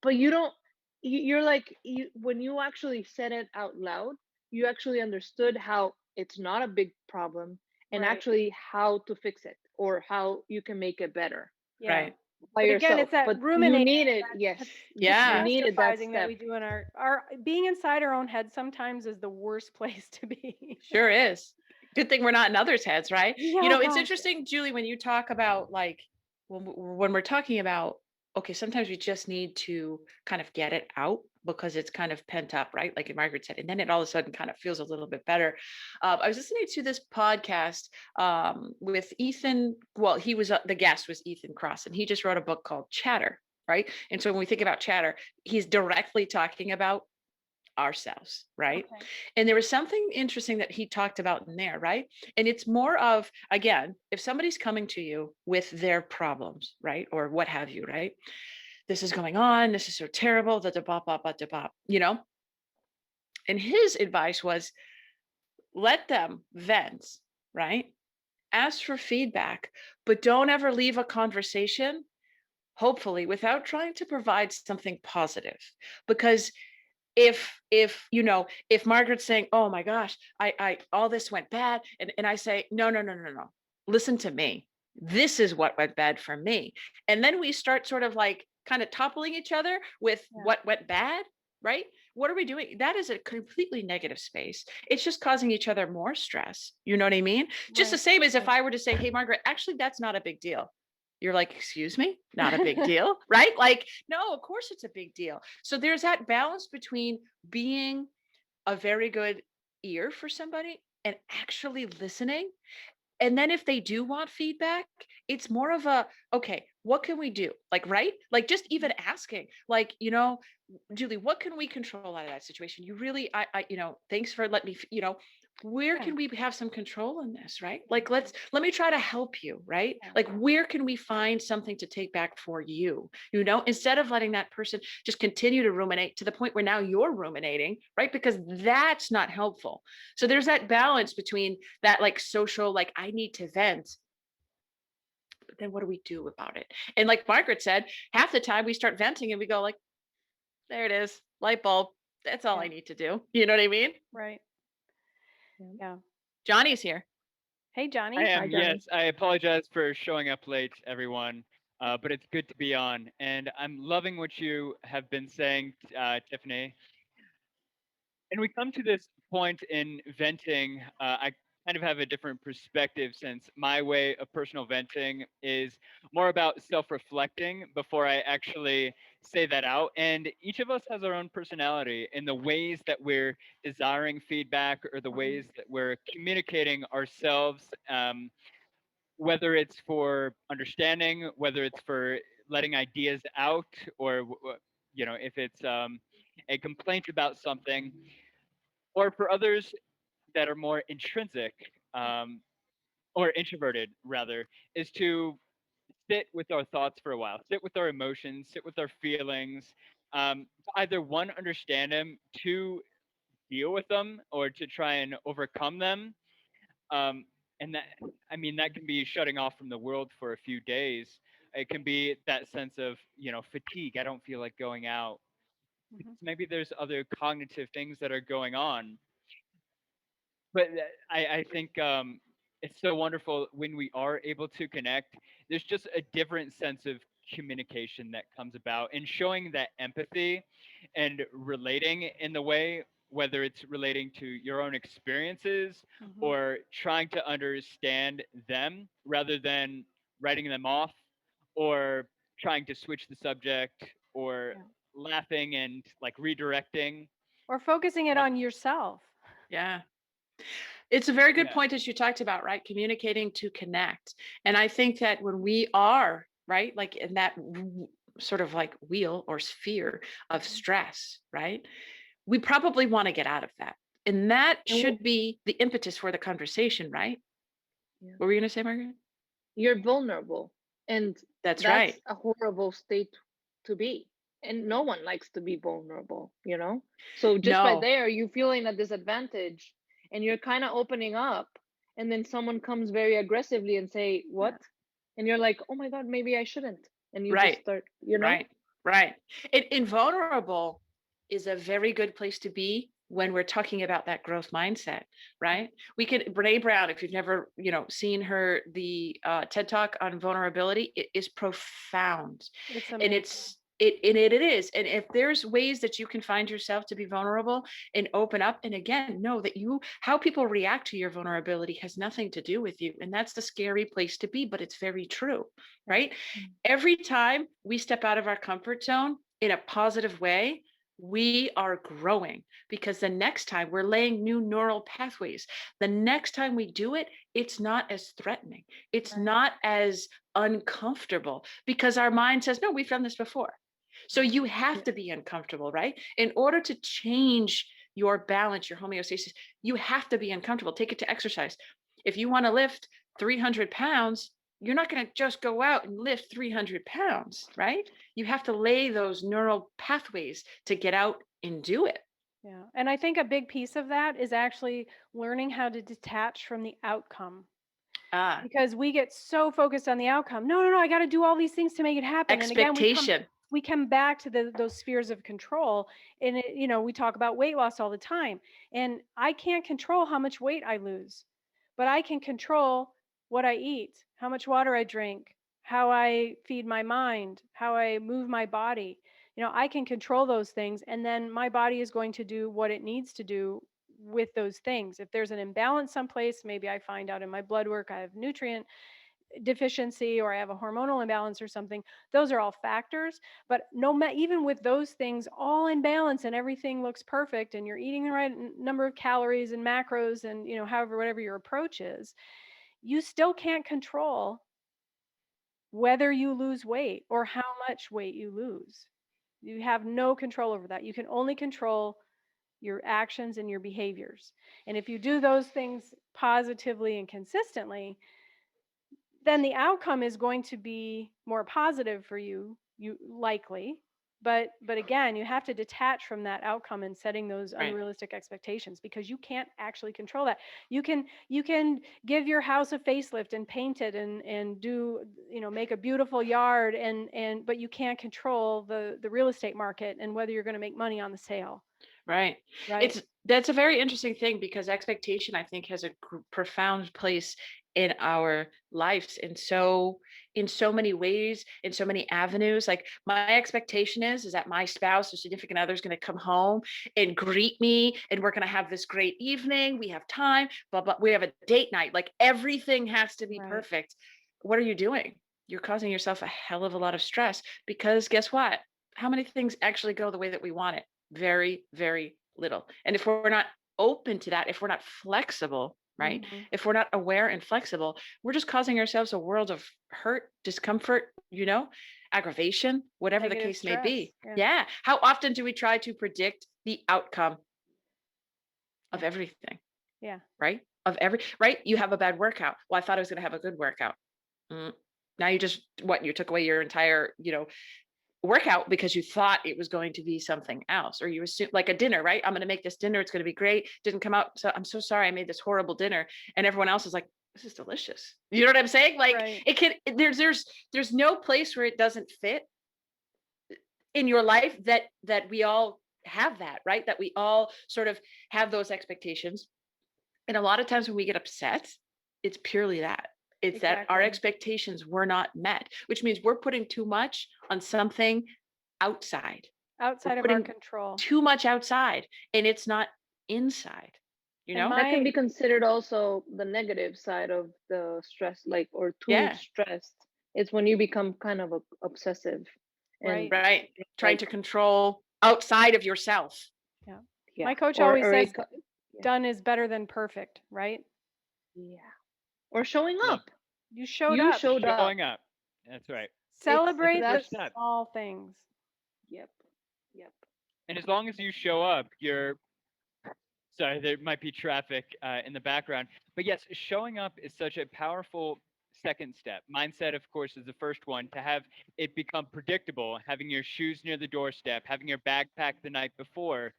but you're like, when you actually said it out loud, you actually understood how it's not a big problem, and actually how to fix it or how you can make it better. Right. By but yourself. again, it's that but ruminating. You need it. Yes. You needed that step that we do in our being inside our own head sometimes is the worst place to be. Sure is. Good thing we're not in others' heads, right? Yeah, it's interesting, Julie, when you talk about, like, when we're talking about, okay, sometimes we just need to kind of get it out because it's kind of pent up, right? Like Margaret said, and then it all of a sudden kind of feels a little bit better. I was listening to this podcast with Ethan. Well, he was the guest was Ethan Cross, and he just wrote a book called Chatter, right? And so when we think about chatter, he's directly talking about ourselves, right? Okay. And there was something interesting that he talked about in there, right? And it's more of, again, if somebody's coming to you with their problems, right, or what have you, right, this is going on, this is so terrible, and his advice was, let them vent, right, ask for feedback, but don't ever leave a conversation, hopefully, without trying to provide something positive. Because if Margaret's saying, oh my gosh, I all this went bad, and I say, no, listen to me, this is what went bad for me, and then we start sort of like kind of toppling each other with what went bad, right? What are we doing? That is a completely negative space. It's just causing each other more stress. You know what I mean? Just the same as if I were to say, hey, Margaret, actually, that's not a big deal. You're like, excuse me, not a big deal, right? Like, no, of course it's a big deal. So there's that balance between being a very good ear for somebody and actually listening. And then if they do want feedback, it's more of a, okay, what can we do? Like, right? Like just even asking, like, Julie, what can we control out of that situation? You really, thanks for letting me, where Yeah. can we have some control in this, right? Like, let me try to help you, right? Yeah. Like, where can we find something to take back for you, instead of letting that person just continue to ruminate to the point where now you're ruminating, right? Because that's not helpful. So there's that balance between that, like social, like I need to vent, but then what do we do about it? And like Margaret said, half the time we start venting and we go like, there it is, light bulb. That's all Yeah. I need to do. You know what I mean? Right. Yeah. Johnny's here. Hey, I Johnny. Hi, am, Johnny. yes. I apologize for showing up late, everyone, but it's good to be on. And I'm loving what you have been saying, Tiffany. And we come to this point in venting. I kind of have a different perspective since my way of personal venting is more about self reflecting before I actually say that out. And each of us has our own personality in the ways that we're desiring feedback or the ways that we're communicating ourselves. Whether it's for understanding, whether it's for letting ideas out, or if it's a complaint about something, or for others that are more intrinsic or introverted rather, is to sit with our thoughts for a while, sit with our emotions, sit with our feelings, to either one, understand them, two, deal with them, or to try and overcome them. um, and that, I mean, that can be shutting off from the world for a few days. It can be that sense of fatigue. I don't feel like going out. Mhm. Maybe there's other cognitive things that are going on. But I think it's so wonderful when we are able to connect. There's just a different sense of communication that comes about, and showing that empathy and relating in the way, whether it's relating to your own experiences Mhm. or trying to understand them rather than writing them off, or trying to switch the subject, or Yeah. laughing and like redirecting. Or focusing it Um, on yourself. Yeah. It's a very good yeah. point as you talked about, right? Communicating to connect. And I think that when we are, right, like in that sort of like wheel or sphere of stress, right, we probably want to get out of that. And that And should be the impetus for the conversation, right? yeah, What were you going to say, Margaret? you're vulnerable, and That's that's right. a horrible state to be. And no one likes to be vulnerable, you know? So just by No, there, you feeling a disadvantage and you're kind of opening up, and then someone comes very aggressively and say, "What?" And you're like, "Oh my God, maybe I shouldn't." And you just right. start, you know? Right, right. Invulnerable is a very good place to be when we're talking about that growth mindset, right? We can, Brene Brown, if you've never, seen her, the TED Talk on vulnerability, it is profound. It's And amazing. it is. And if there's ways that you can find yourself to be vulnerable and open up, and again, know that how people react to your vulnerability has nothing to do with you. And that's the scary place to be, but it's very true, right? Every time we step out of our comfort zone in a positive way, we are growing, because the next time we're laying new neural pathways. The next time we do it, it's not as threatening. It's Right. not as uncomfortable, because our mind says, no, we've done this before. So you have to be uncomfortable, right? In order to change your balance, your homeostasis, you have to be uncomfortable. Take it to exercise. If you want to lift 300 pounds, you're not going to just go out and lift 300 pounds, right? You have to lay those neural pathways to get out and do it. Yeah. And I think a big piece of that is actually learning how to detach from the outcome. Ah, Because we get so focused on the outcome. No, no, no, I got to do all these things to make it happen. And again, expectation. we come back to those spheres of control. And we talk about weight loss all the time. And I can't control how much weight I lose, but I can control what I eat, how much water I drink, how I feed my mind, how I move my body. I can control those things, and then my body is going to do what it needs to do with those things. If there's an imbalance someplace, maybe I find out in my blood work I have nutrient deficiency or I have a hormonal imbalance or something. Those are all factors. But even with those things all in balance and everything looks perfect and you're eating the right number of calories and macros and however whatever your approach is, you still can't control whether you lose weight or how much weight you lose. You have no control over that. You can only control your actions and your behaviors. And if you do those things positively and consistently, then the outcome is going to be more positive for you, likely. But again, you have to detach from that outcome and setting those Right. unrealistic expectations, because you can't actually control that. You can give your house a facelift and paint it and do, make a beautiful yard, and but you can't control the real estate market and whether you're going to make money on the sale. Right. Right. That's a very interesting thing, because expectation, I think, has a profound place in our lives in so many ways, in so many avenues. Like, my expectation is that my spouse or significant other is going to come home and greet me, and we're going to have this great evening. We have time, blah blah. We have a date night. Like, everything has to be Right. perfect. What are you doing? You're causing yourself a hell of a lot of stress, because guess what? How many things actually go the way that we want it? Very, very little. And if we're not open to that, if we're not flexible, right? Mhm. If we're not aware and flexible, we're just causing ourselves a world of hurt, discomfort, aggravation, whatever the Negative case may stress. be. Yeah. Yeah. How often do we try to predict the outcome of Yeah. everything, Yeah. right? Right? You have a bad workout. Well, I thought I was going to have a good workout. Now you just, you took away your entire, workout, because you thought it was going to be something else, or you assume, like a dinner, right? I'm going to make this dinner, it's going to be great. Didn't come out, so I'm so sorry I made this horrible dinner, and everyone else is like, this is delicious. You know what I'm saying? Like, Right. it can, there's no place where it doesn't fit in your life, that we all have that, right? That we all sort of have those expectations. And a lot of times when we get upset, it's purely that. It's that our Exactly. expectations were not met, which means we're putting too much on something outside. Outside We're of our putting control. too much outside, and it's not inside, you And know? That can be my considered also the negative side of the stress, like, or too Yeah, stressed. It's when you become kind of obsessive and right. right. Trying like, to control outside of yourself. Yeah. yeah, My coach always or says yeah, done is better than perfect, right? yeah, or showing Love up. You showed You up. showed up. showing up. That's right. That's the Celebrate the first That's step. small things. yep, yep. And as long as you show up, you're sorry, there might be traffic in the background. But yes, showing up is such a powerful second step. Mindset, of course, is the first one. To have it become predictable, having your shoes near the doorstep, having your bag packed the night before,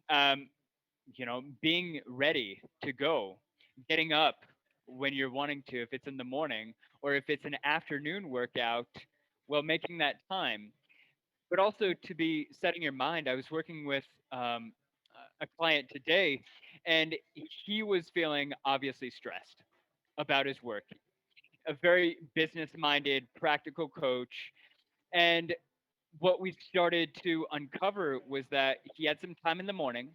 um, being ready to go, getting up when you're wanting to, if it's in the morning, or if it's an afternoon workout, well, making that time. But also to be setting your mind. I was working with a client today, and he was feeling obviously stressed about his work. A very business minded, practical coach. And what we started to uncover was that he had some time in the morning,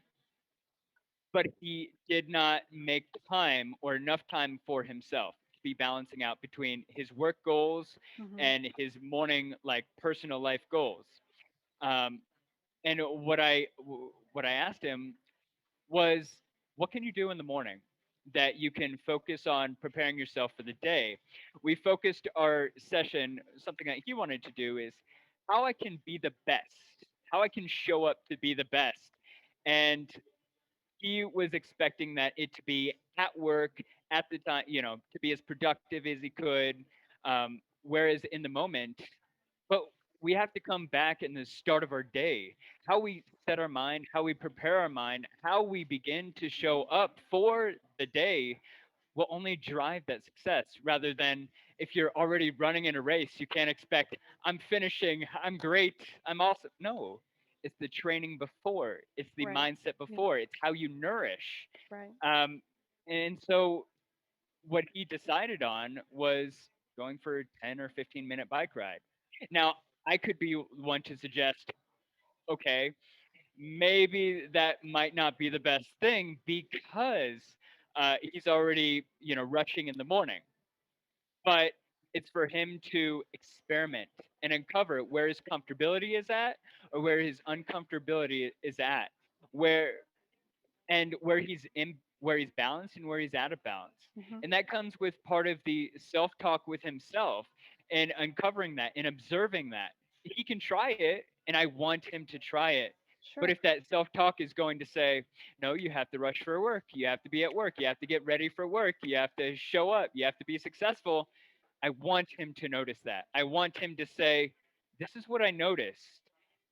but he did not make time or enough time for himself to be balancing out between his work goals Hmm. and his morning, like, personal life goals. Um, and what I asked him was, what can you do in the morning that you can focus on preparing yourself for the day? We focused our session, something that he wanted to do is how I can be the best, how I can show up to be the best. And he was expecting that it to be at work at the time, to be as productive as he could. Whereas in the moment, but we have to come back in the start of our day, how we set our mind, how we prepare our mind, how we begin to show up for the day will only drive that success, rather than if you're already running in a race, you can't expect, I'm finishing, I'm great, I'm awesome. No, it's the training before, it's the Right. mindset Yeah. before, it's how you nourish. Right. Um, and so what he decided on was going for a 10 or 15-minute bike ride. Now, I could be one to suggest, okay, maybe that might not be the best thing because he's already, rushing in the morning. But it's for him to experiment and uncover where his comfortability is at, or where his uncomfortability is at, where where he's balanced and where he's out of balance. Hmm. And that comes with part of the self-talk with himself. and uncovering that and observing that. He can try it, and I want him to try it. Sure. But if that self-talk is going to say, no, you have to rush for work, you have to be at work, you have to get ready for work, you have to show up, you have to be successful, I want him to notice that. I want him to say, this is what I noticed.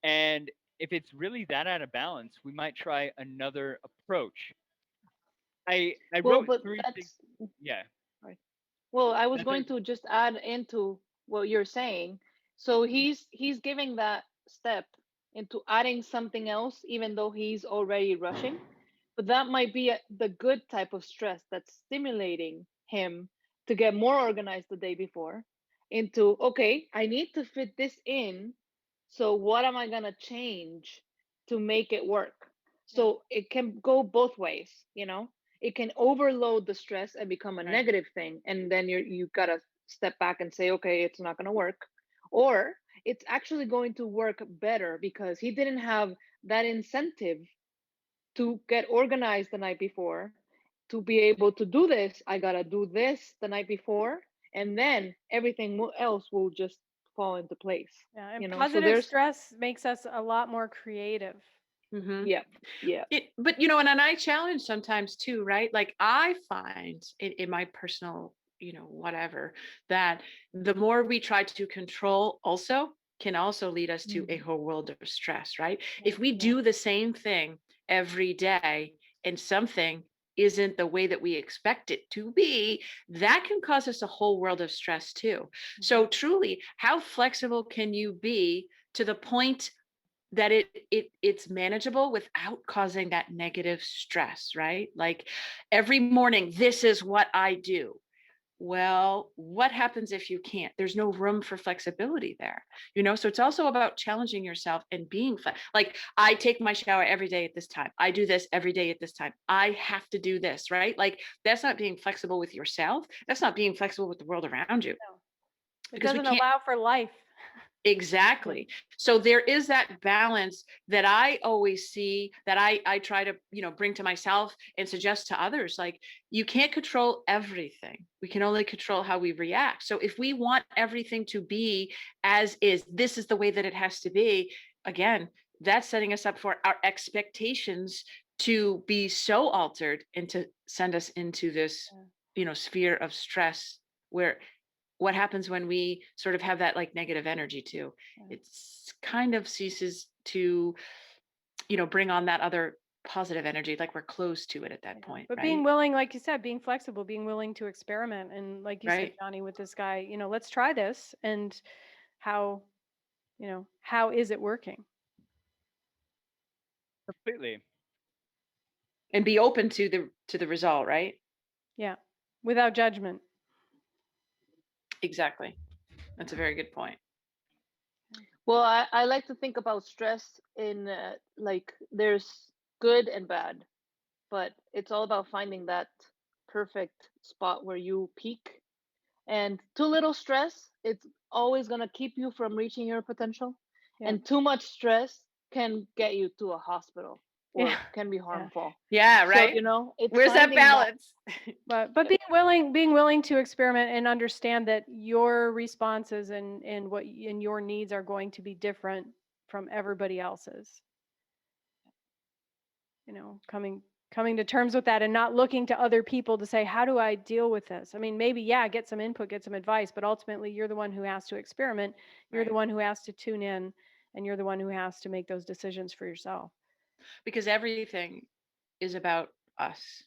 And if it's really that out of balance, we might try another approach. I Well, wrote but 3 things. that's Yeah. right. Well, I was That's a, going to just add into what you're saying. So he's giving that step into adding something else, even though he's already rushing. But that might be the good type of stress that's stimulating him to get more organized the day before into, okay, I need to fit this in. So what am I gonna change to make it work? So it can go both ways, you know? It can overload the stress and become a Right. negative thing. And then you gotta step back and say, okay, it's not gonna work. Or it's actually going to work better because he didn't have that incentive to get organized the night before. To be able to do this, I gotta do this the night before, and then everything else will just fall into place. Yeah, and You know, so positive there's stress makes us a lot more creative. Mm-hmm. yeah, yeah. But you know, and I challenge sometimes too, right? Like I find in my personal, you know, whatever, that the more we try to control also can also lead us to a whole world of stress, right? If we do the same thing every day and something isn't the way that we expect it to be, that can cause us a whole world of stress too. So truly, how flexible can you be to the point that it's manageable without causing that negative stress, right? Like every morning, this is what I do. Well, what happens if you can't? There's no room for flexibility there, you know? So it's also about challenging yourself and being like, I take my shower every day at this time. I do this every day at this time. I have to do this, right? Like that's not being flexible with yourself. That's not being flexible with the world around you. No. It Because we doesn't can't. allow for life. Exactly. So there is that balance that I always see that I try to, you know, bring to myself and suggest to others. Like you can't control everything. We can only control how we react. So if we want everything to be as is, this is the way that it has to be, again, that's setting us up for our expectations to be so altered and to send us into this, you know, sphere of stress where what happens when we sort of have that like negative energy too, it's kind of ceases to, you know, bring on that other positive energy, like we're close to it at that point, But right? being willing, like you said, being flexible, being willing to experiment. And like you said, Right. Johnny, with this guy, you know, let's try this. And how, you know, how is it working? Completely. And be open to the result, right? Yeah. Without judgment. Exactly. That's a very good point. Well, I like to think about stress in like there's good and bad, but it's all about finding that perfect spot where you peak. And too little stress, it's always going to keep you from reaching your potential. Yeah. And too much stress can get you to a hospital or Yeah. can be harmful. Yeah, right. So, you know, it's Where's that finding balance? But being willing to experiment and understand that your responses and what and your needs are going to be different from everybody else's. You know, coming to terms with that and not looking to other people to say, how do I deal with this? I mean, maybe, yeah, get some input, get some advice, but ultimately you're the one who has to experiment. You're the one who has to tune in, and you're the one who has to make those decisions for yourself. Because everything is about us,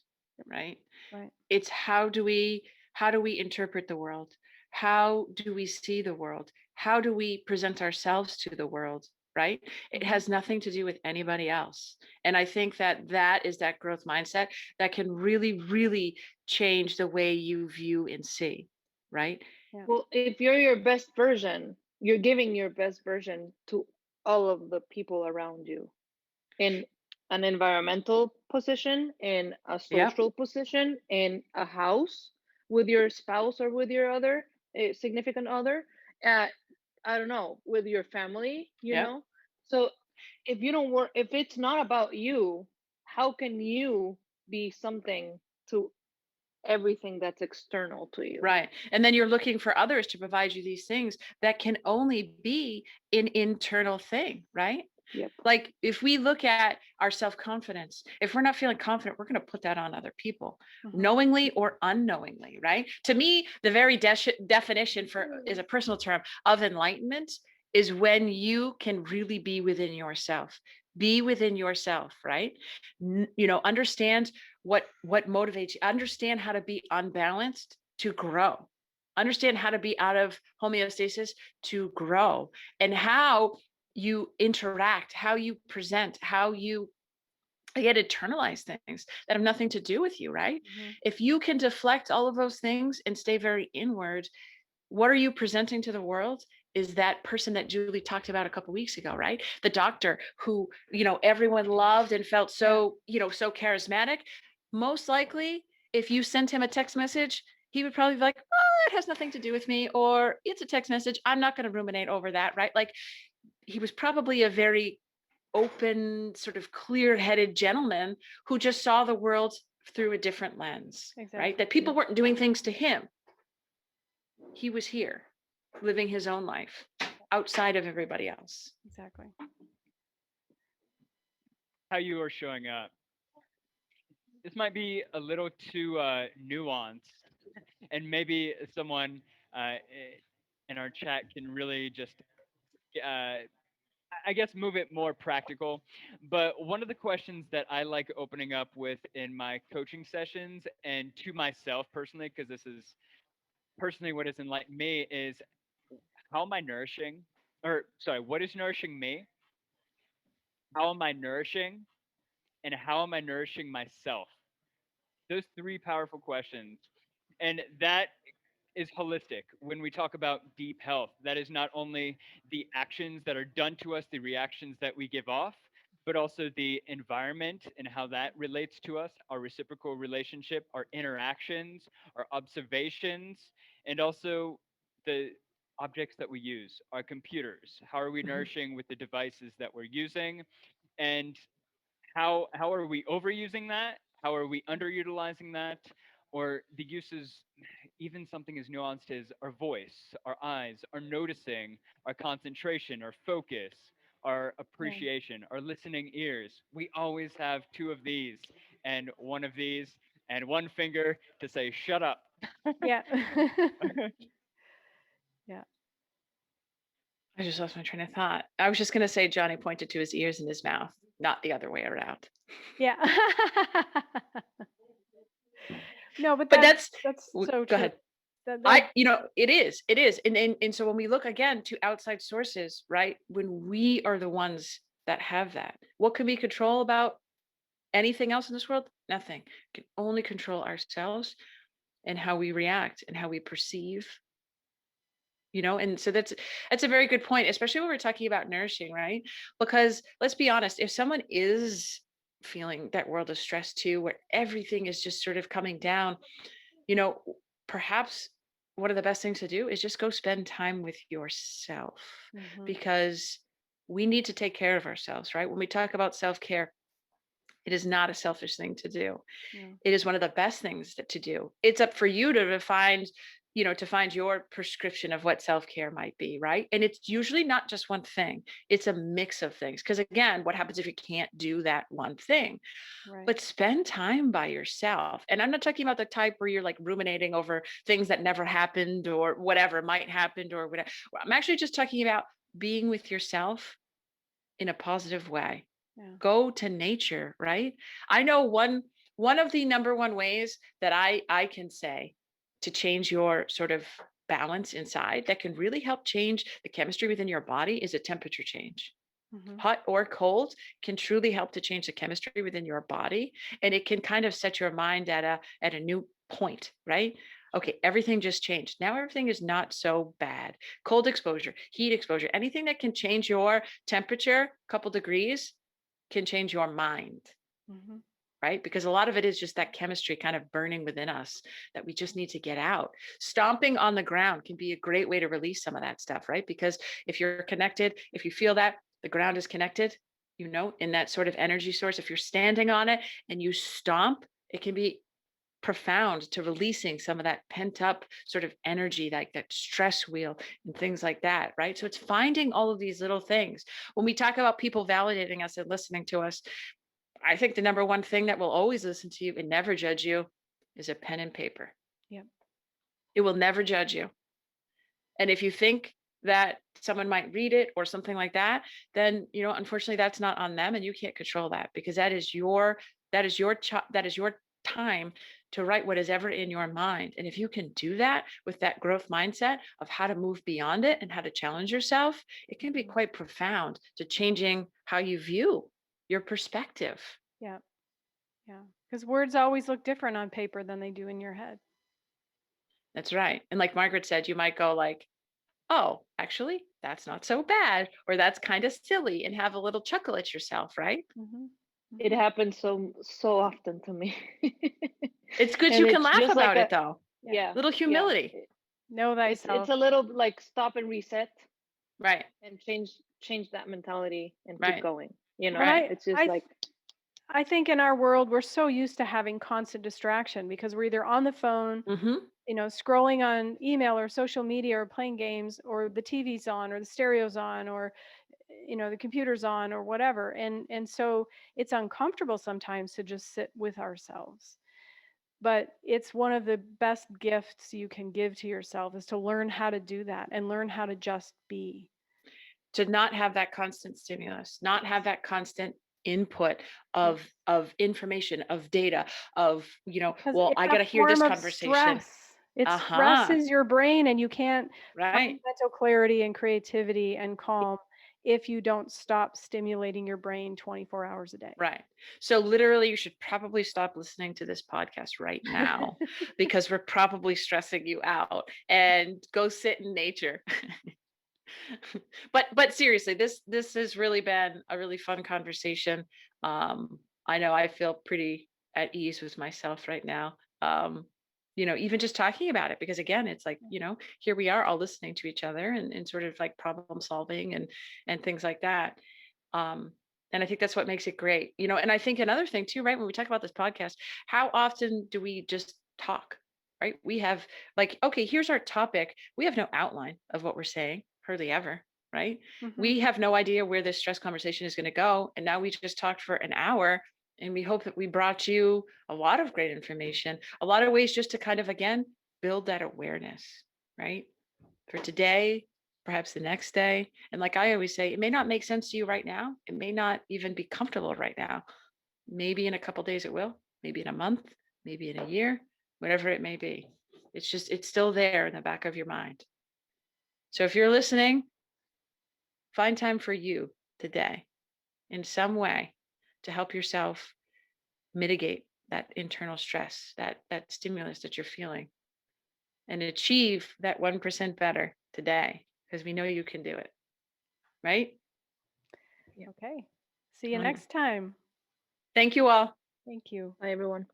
right? Right. It's how do we interpret the world? How do we see the world? How do we present ourselves to the world? Right? It has nothing to do with anybody else. And I think that is that growth mindset that can really, really change the way you view and see. Right? Yeah. Well, if you're your best version, you're giving your best version to all of the people around you in an environmental position, in a Yep. social position, in a house with your spouse or with your other significant other, I don't know, with your family, you Yep. know. So if you don't work, if it's not about you, how can you be something to everything that's external to you. Right. And then you're looking for others to provide you these things that can only be an internal thing, right? Yep. Like if we look at our self-confidence, if we're not feeling confident, we're going to put that on other people, knowingly or unknowingly, right? To me, the very definition is a personal term of enlightenment is when you can really be within yourself. Be within yourself, right? Understand what motivates you. Understand how to be unbalanced to grow. Understand how to be out of homeostasis to grow, and how you interact, how you present, how you again internalize things that have nothing to do with you, right? If you can deflect all of those things and stay very inward, what are you presenting to the world is that person that Juli talked about a couple of weeks ago, right? The doctor who, everyone loved and felt so, so charismatic. Most likely, if you sent him a text message, he would probably be like, oh, it has nothing to do with me, or it's a text message, I'm not going to ruminate over that, right? Like he was probably a very open, sort of clear-headed gentleman who just saw the world through a different lens, right? That people weren't doing things to him. He was here living his own life outside of everybody else. Exactly. How you are showing up. This might be a little too nuanced, and maybe someone in our chat can really just I guess move it more practical. But one of the questions that I like opening up with in my coaching sessions and to myself personally, because this is personally what has enlightened me, is how am I nourishing? Or sorry, what is nourishing me? How am I nourishing? And how am I nourishing myself? Those three powerful questions. And that is holistic. When we talk about deep health, that is not only the actions that are done to us, the reactions that we give off, but also the environment and how that relates to us, our reciprocal relationship, our interactions, our observations, and also the objects that we use, our computers. How are we nourishing with the devices that we're using? And how are we overusing that? How are we underutilizing that? Or the uses, even something as nuanced as our voice, our eyes, our noticing, our concentration, our focus, our appreciation, our listening ears. We always have two of these and one of these and one finger to say, shut up. Yeah. Yeah. I just lost my train of thought. I was just going to say Johnny pointed to his ears and his mouth, not the other way around. Yeah. No, but But that's so go true. ahead. It is. And so when we look again to outside sources, right, when we are the ones that have that, what can we control about anything else in this world? Nothing. We can only control ourselves and how we react and how we perceive. And so that's a very good point, especially when we're talking about nourishing, right? Because let's be honest, if someone is feeling that world of stress too, where everything is just sort of coming down, perhaps one of the best things to do is just go spend time with yourself, because we need to take care of ourselves, right? When we talk about self-care, it is not a selfish thing to do. It is one of the best things to do. It's up for you to find your prescription of what self-care might be, right? And it's usually not just one thing. It's a mix of things. Because again, what happens if you can't do that one thing? Right. But spend time by yourself. And I'm not talking about the type where you're like ruminating over things that never happened or whatever might happen or whatever. I'm actually just talking about being with yourself in a positive way. Go to nature, right? I know one of the number one ways that I can say to change your sort of balance inside that can really help change the chemistry within your body is a temperature change. Hot or cold can truly help to change the chemistry within your body, and it can kind of set your mind at a new point, right? Okay, everything just changed. Now everything is not so bad. Cold exposure, heat exposure, anything that can change your temperature a couple degrees can change your mind. Right? Because a lot of it is just that chemistry kind of burning within us that we just need to get out. Stomping on the ground can be a great way to release some of that stuff, right? Because if you're connected, if you feel that the ground is connected, in that sort of energy source, if you're standing on it and you stomp, it can be profound to releasing some of that pent up sort of energy, like that stress wheel and things like that, right? So it's finding all of these little things. When we talk about people validating us and listening to us, I think the number one thing that will always listen to you and never judge you is a pen and paper. Yep. It will never judge you. And if you think that someone might read it or something like that, then, you know, unfortunately that's not on them and you can't control that, because that is your time to write what is ever in your mind. And if you can do that with that growth mindset of how to move beyond it and how to challenge yourself, it can be quite profound to changing how you view your perspective. Yeah. Yeah. Because words always look different on paper than they do in your head. That's right. And like Margaret said, you might go like, oh, actually, that's not so bad, or that's kind of silly, and have a little chuckle at yourself, right? Mm-hmm. It happens so often to me. It's good And you can it's laugh just about like it, though. yeah, Little humility. Know It's thyself. a little like stop and reset Right. and change that mentality and Right. keep going. You know, Right. it's just like I think in our world we're so used to having constant distraction because we're either on the phone, Mm-hmm. you know, scrolling on email or social media or playing games, or the TV's on or the stereo's on, or you know, the computer's on or whatever. And so it's uncomfortable sometimes to just sit with ourselves. But it's one of the best gifts you can give to yourself is to learn how to do that and learn how to just be. To not have that constant stimulus, not have that constant input of information, of data, of, you know, Because well, it's I a got to hear this form of conversation. stress. It stresses your brain, and you can't Right. find mental clarity and creativity and calm if you don't stop stimulating your brain 24 hours a day. Right. So literally you should probably stop listening to this podcast right now because we're probably stressing you out, and go sit in nature. But seriously, this has really been a really fun conversation. I know I feel pretty at ease with myself right now. You know, even just talking about it, because again, it's like, you know, here we are all listening to each other and sort of like problem solving and things like that. And I think that's what makes it great, you know. And I think another thing too, right? When we talk about this podcast, how often do we just talk, right? We have like, okay, here's our topic. We have no outline of what we're saying, hardly ever, right? Mm-hmm. We have no idea where this stress conversation is going to go. And now we just talked for an hour, and we hope that we brought you a lot of great information, a lot of ways just to kind of, again, build that awareness, right? For today, perhaps the next day. And like I always say, it may not make sense to you right now. It may not even be comfortable right now. Maybe in a couple days it will, maybe in a month, maybe in a year, whatever it may be. It's still there in the back of your mind. So if you're listening, find time for you today in some way to help yourself mitigate that internal stress, that stimulus that you're feeling, and achieve that 1% better today, because we know you can do it. Right? Okay. See you Right. next time. Thank you all. Thank you. bye everyone.